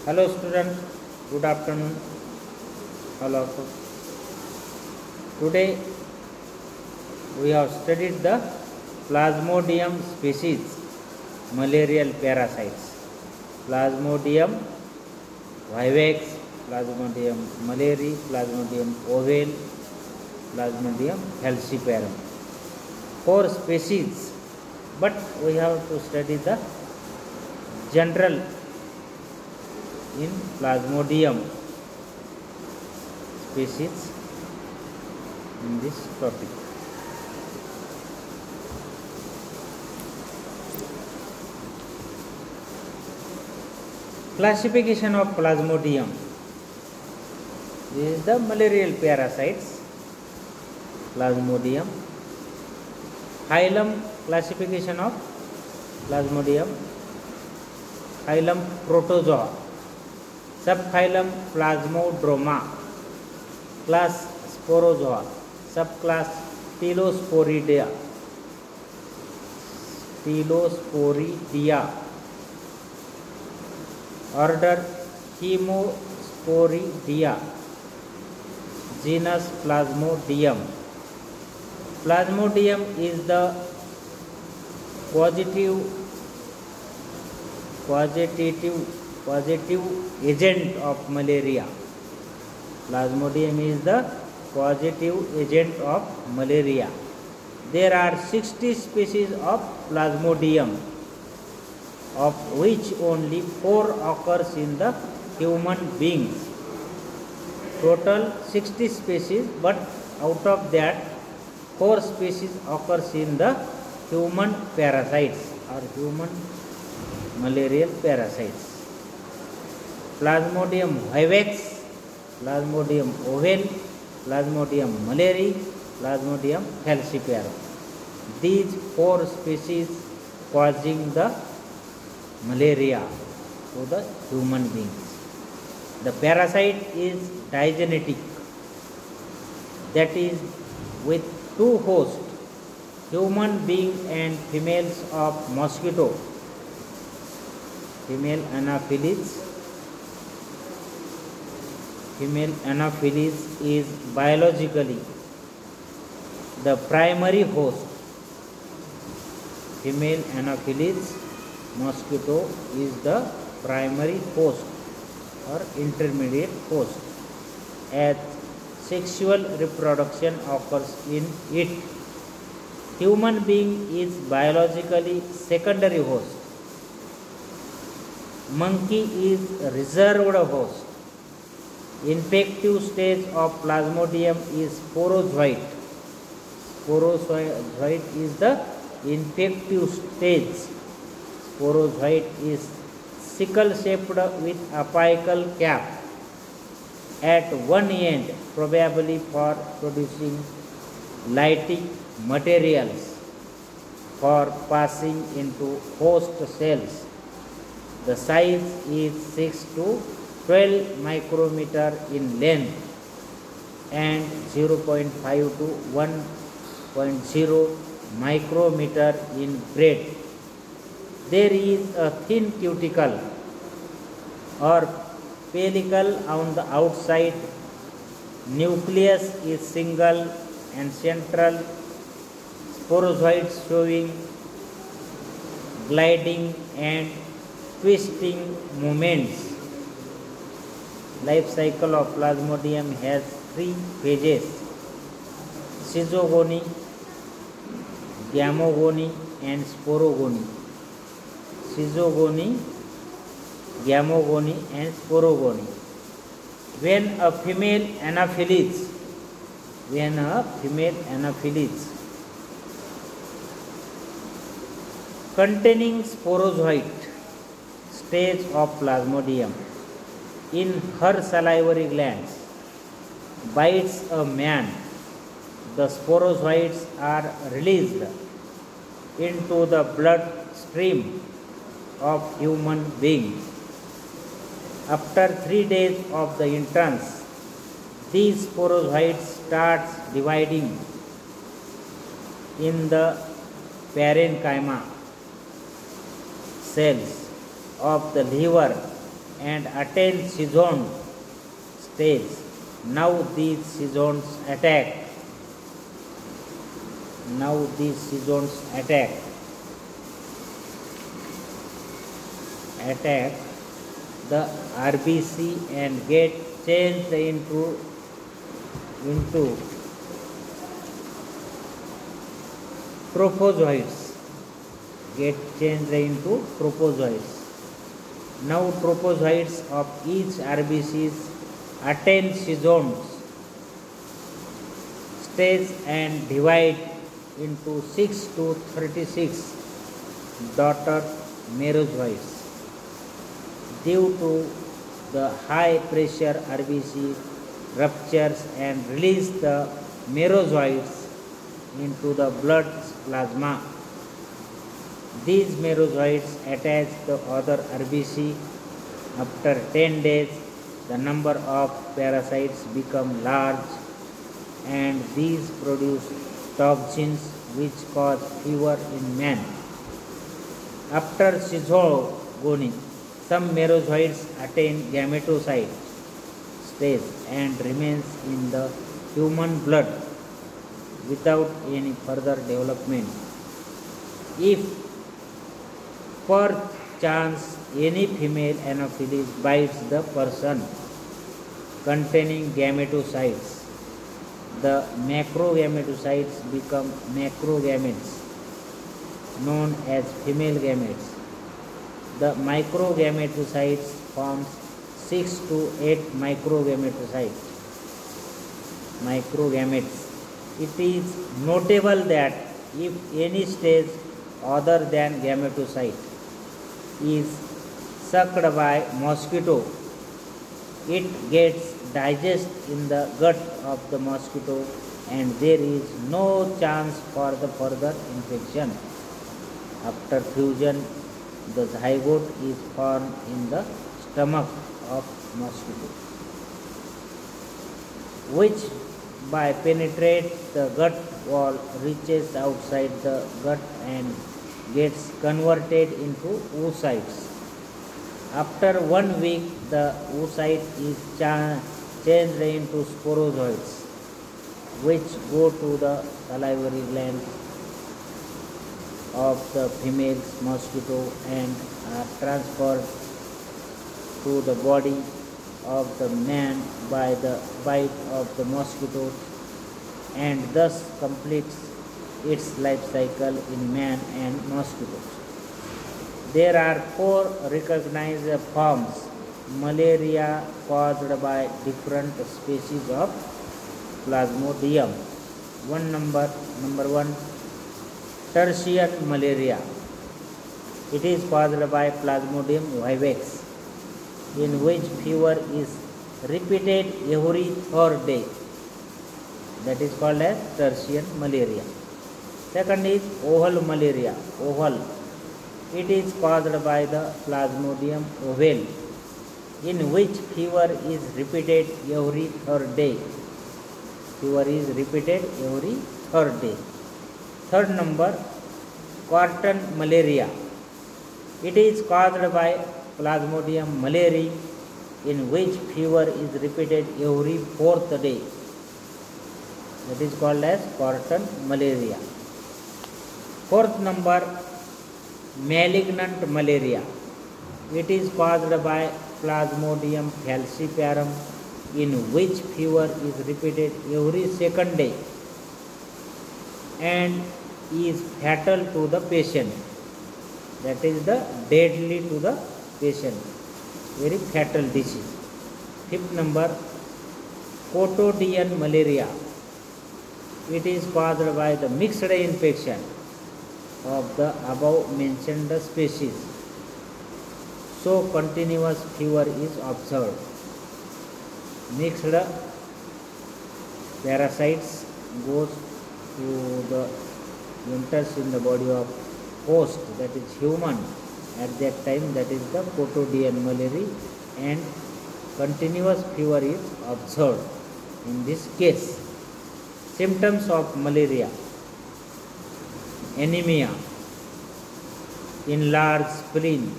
Hello students, good afternoon all of you. Today we have studied the Plasmodium species malarial parasites. Plasmodium vivax, Plasmodium malariae, Plasmodium ovale, Plasmodium falciparum. 4 species, but we have to study the general in Plasmodium species in this topic. Classification of Plasmodium. This is the malarial parasites. Plasmodium. Phylum classification of Plasmodium. Phylum Protozoa. Subphylum Plasmodroma. Class Sporozoa. Subclass Tylosporidia. Order Chemosporidia. Genus Plasmodium. Plasmodium is the causative agent of malaria. Plasmodium is the causative agent of malaria. There are 60 species of Plasmodium, of which only 4 occurs in the human beings. Total 60 species, but out of that 4 species occurs in the human parasites or human malarial parasites. Plasmodium vivax, Plasmodium ovale, Plasmodium malariae, Plasmodium falciparum. These 4 species causing the malaria to the human beings. The parasite is digenetic, that is with 2 hosts, human being and females of mosquito, female Anopheles. Female Anopheles is biologically the primary host. Female Anopheles mosquito is the primary host or intermediate host, as sexual reproduction occurs in it. Human being is biologically secondary host. Monkey is reserved host. Infective stage of Plasmodium is sporozoite. Sporozoite is the infective stage. Sporozoite is sickle-shaped with apical cap at one end, probably for producing lytic materials for passing into host cells. The size is 6 to 12 micrometer in length and 0.5 to 1.0 micrometer in breadth. There is a thin cuticle or pellicle on the outside. Nucleus is single and central. Sporozoites showing gliding and twisting movements. Life cycle of Plasmodium has 3 phases: schizogony, gamogony and sporogony. Schizogony, gamogony and sporogony. When a female Anopheles containing sporozoite stage of Plasmodium in her salivary glands bites a man, the sporozoites are released into the blood stream of human beings. After 3 days of the entrance, these sporozoites start dividing in the parenchyma cells of the liver and attain season stage. Now these seasons attack. Now these seasons attack the RBC and get changed into trophozoites. Get changed into trophozoites. Now trophozoites of each RBCs attain seasons stage and divide into 6 to 36 daughter merozoites. Due to the high pressure, RBC ruptures and release the merozoites into the blood plasma. These merozoites attach the other RBC. After 10 days, the number of parasites become large and these produce toxins which cause fever in man. After schizogony, some merozoites attain gametophyte stage and remains in the human blood without any further development. If per chance any female Anopheles bites the person containing gametocytes, the macrogametocytes become macrogametes known as female gametes. The microgametocytes forms 6 to 8 microgametes. It is notable that if any stage other than gametocyte is sucked by mosquito, it gets digested in the gut of the mosquito and there is no chance for the further infection. After fusion, the zygote is formed in the stomach of mosquito, which by penetrates the gut wall reaches outside the gut and gets converted into oocytes. After 1 week, the oocyte is changed into sporozoites, which go to the salivary glands of the female mosquito and are transferred to the body of the man by the bite of the mosquito and thus completes its life cycle in man and mosquitoes. There are 4 recognized forms malaria caused by different species of Plasmodium. Number 1, tertian malaria. It is caused by Plasmodium vivax, in which fever is repeated every 3rd day. That is called as tertian malaria. Second is oval malaria. Oval. It is caused by the Plasmodium ovale, in which fever is repeated every 3rd day. Fever is repeated every 3rd day. Third number, quartan malaria. It is caused by Plasmodium malariae, in which fever is repeated every 4th day. That is called as quartan malaria. Fourth number, malignant malaria. It is caused by Plasmodium falciparum, in which fever is repeated every 2nd day and is fatal to the patient. That is the deadly to the patient, very fatal disease. Fifth number, Cotodian malaria. It is caused by the mixed infection of the above mentioned species, so continuous fever is observed. Mixed parasites goes to the enters in the body of host, that is human, at that time, that is the Cotodian malaria, and continuous fever is observed in this case. Symptoms of malaria: anemia, enlarged spleen,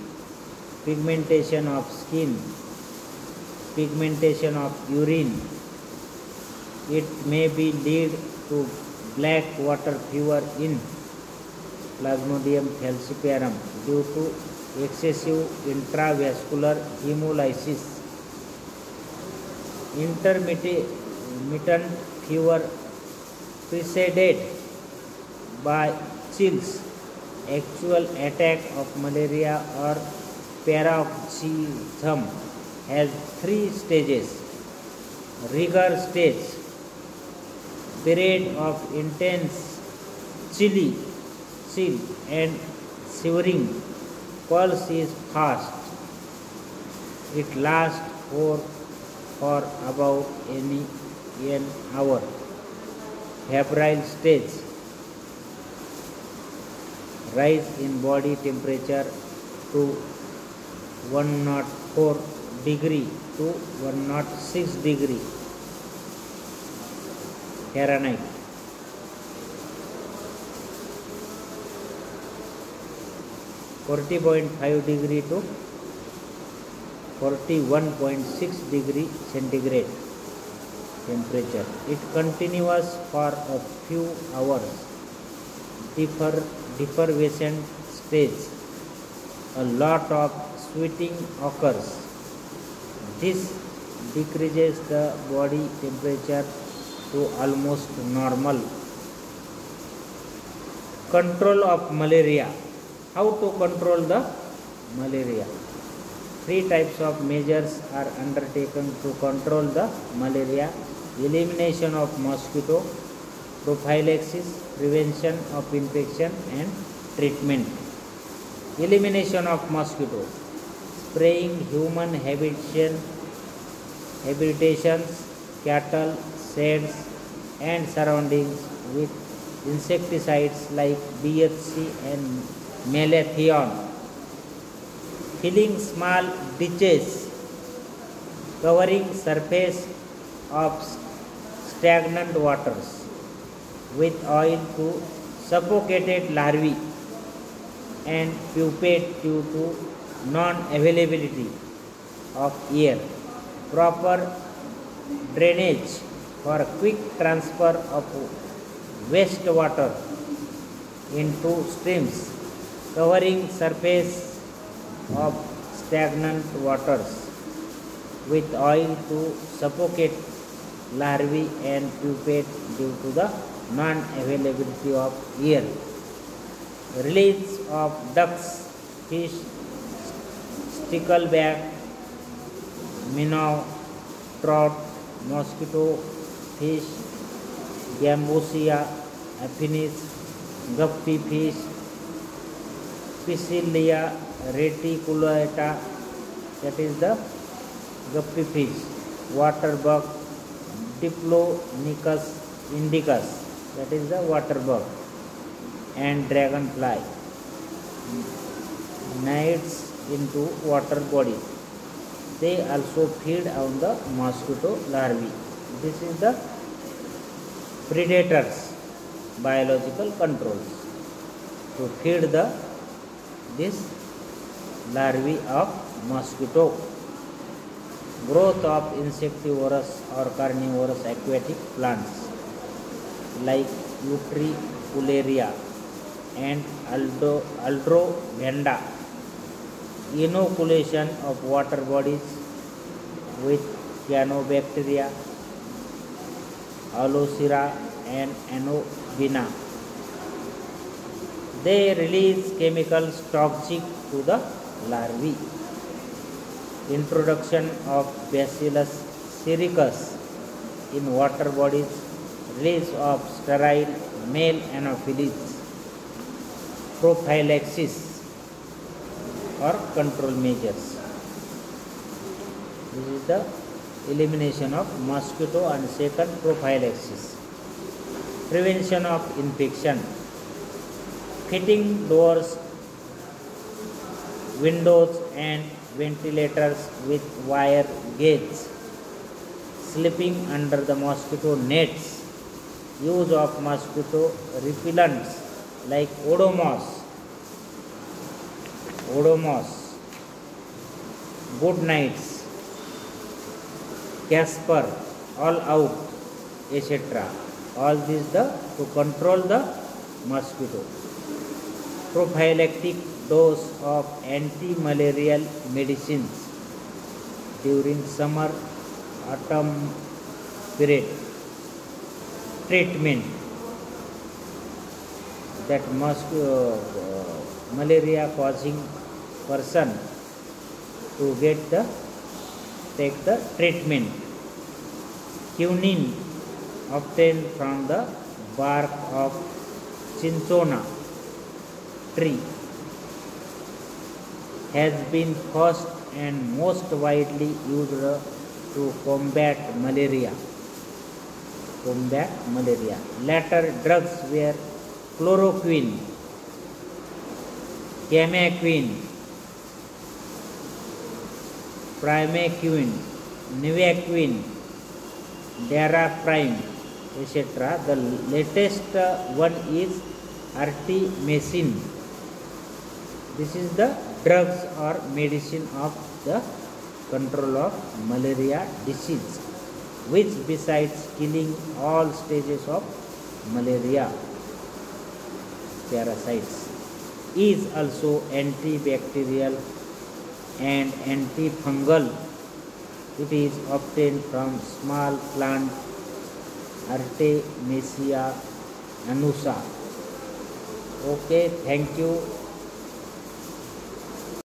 pigmentation of skin, pigmentation of urine. It may be lead to black water fever in Plasmodium falciparum due to excessive intravascular hemolysis. Intermittent fever preceded by chills, actual attack of malaria or paroxysm has 3 stages. Rigor stage, period of intense chill and shivering, pulse is fast. It lasts for about an hour. Febrile stage, rise in body temperature to 104 degree to 106 degree Fahrenheit. (40.5 degree to 41.6 degree centigrade temperature. It continues for a few hours. Defervescent stage, a lot of sweating occurs. This decreases the body temperature to almost normal. Control of malaria. How to control the malaria? 3 types of measures are undertaken to control the malaria: elimination of mosquito, prophylaxis, prevention of infection, and treatment. Elimination of mosquito: spraying human habitations, cattle, sheds, and surroundings with insecticides like BHC and malathion. Filling small ditches, covering surface of stagnant waters with oil to suffocated larvae and pupate due to non-availability of air. Proper drainage for quick transfer of wastewater into streams, covering surface of stagnant waters with oil to suffocate larvae and pupate due to the non-availability of air. Release of ducks, fish, stickleback, minnow, trout, mosquito, fish, gambusia, aphinis, guppy fish, Piscilia reticulata, that is the guppy fish, water bug, Diplonicus indicus, that is the water bug, and dragonfly nids into water bodies. They also feed on the mosquito larvae. This is the predators biological controls to feed this larvae of mosquito. Growth of insectivorous or carnivorous aquatic plants like Utricularia and Aldrovanda. Inoculation of water bodies with cyanobacteria, Alocera and Anovina. They release chemicals toxic to the larvae. Introduction of Bacillus sericus in water bodies, release of sterile male anopheles. Prophylaxis or control measures. This is the elimination of mosquito, and second, prophylaxis. Prevention of infection. Fitting doors, windows and ventilators with wire gauge. Sleeping under the mosquito nets. Use of mosquito repellents like Odomos, good nights, Casper, all out, etc. All this to control the mosquito. Prophylactic dose of anti-malarial medicines during summer autumn period. Treatment that malaria causing person to take the treatment. Quinine obtained from the bark of cinchona tree has been first and most widely used to combat malaria. Later drugs were chloroquine, camaquine, primaquine, nivaquine, daraprim, etc. The latest one is artemisinin. This is the drugs or medicine of the control of malaria disease, which besides killing all stages of malaria parasites is also antibacterial and antifungal. It is obtained from small plant Artemisia annusa. Okay, thank you.